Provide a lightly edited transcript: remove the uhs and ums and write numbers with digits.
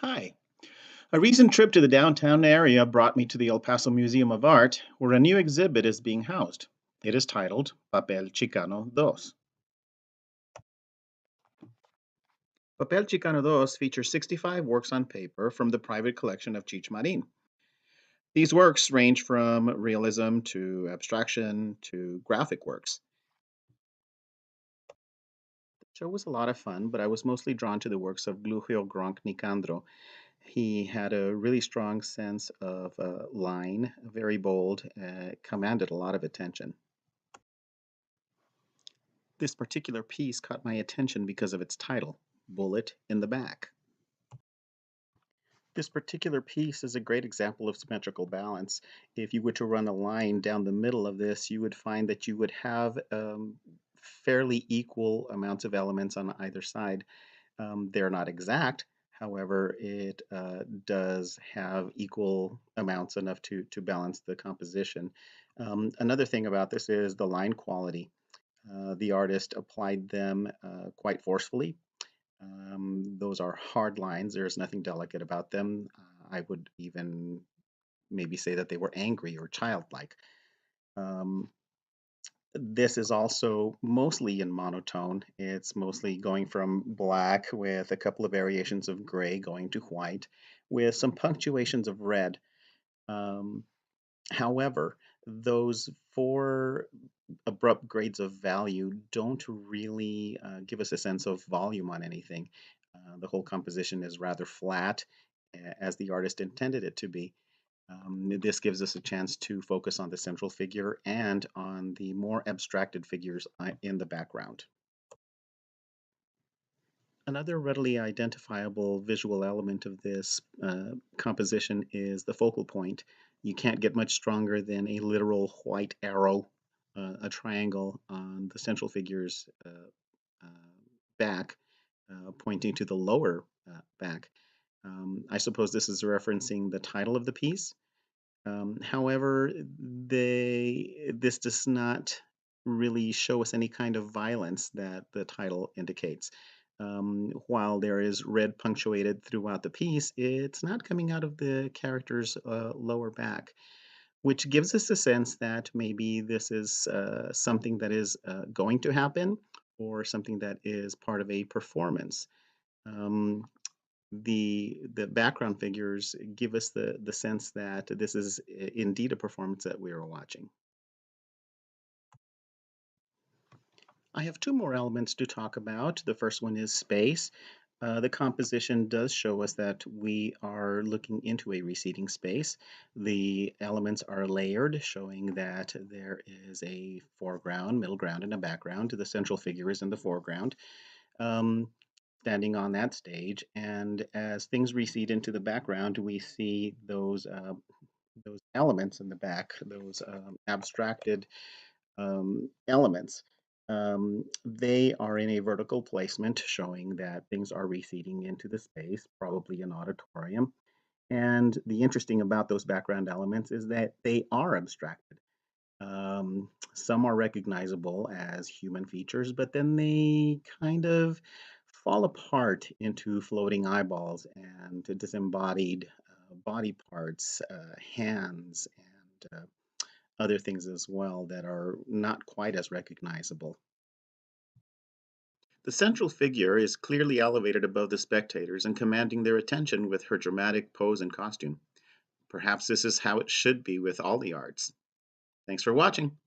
Hi. A recent trip to the downtown area brought me to the El Paso Museum of Art, where a new exhibit is being housed. It is titled Papel Chicano Dos. Papel Chicano Dos features 65 works on paper from the private collection of Cheech Marin. These works range from realism to abstraction to graphic works. The show was a lot of fun, but I was mostly drawn to the works of Glugio Gronk Nicandro. He had a really strong sense of line, very bold, commanded a lot of attention. This particular piece caught my attention because of its title, Bullet in the Back. This particular piece is a great example of symmetrical balance. If you were to run a line down the middle of this, you would find that you would have fairly equal amounts of elements on either side. They're not exact, however, it does have equal amounts enough to balance the composition. Another thing about this is the line quality. The artist applied them quite forcefully. Those are hard lines. There's nothing delicate about them. I would even maybe say that they were angry or childlike. Um, this is also mostly in monotone. It's mostly going from black with a couple of variations of gray going to white with some punctuations of red. Um, However, those four abrupt grades of value don't really give us a sense of volume on anything. The whole composition is rather flat, as the artist intended it to be. This gives us a chance to focus on the central figure and on the more abstracted figures in the background. Another readily identifiable visual element of this composition is the focal point. You can't get much stronger than a literal white arrow, a triangle on the central figure's uh, back, pointing to the lower back. I suppose this is referencing the title of the piece. However, this does not really show us any kind of violence that the title indicates. While there is red punctuated throughout the piece, it's not coming out of the character's lower back, which gives us a sense that maybe this is something that is going to happen or something that is part of a performance. Um, the background figures give us the sense that this is indeed a performance that we are watching. I have two more elements to talk about. The first one is space. The composition does show us that we are looking into a receding space. The elements are layered, showing that there is a foreground, middle ground, and a background. The central figure is in the foreground. Um, Standing on that stage. And as things recede into the background, we see those elements in the back, those abstracted elements. They are in a vertical placement, showing that things are receding into the space, probably an auditorium. And the interesting about those background elements is that they are abstracted. Some are recognizable as human features, but then they kind of fall apart into floating eyeballs and disembodied body parts, hands, and other things as well that are not quite as recognizable. The central figure is clearly elevated above the spectators and commanding their attention with her dramatic pose and costume. Perhaps this is how it should be with all the arts. Thanks for watching.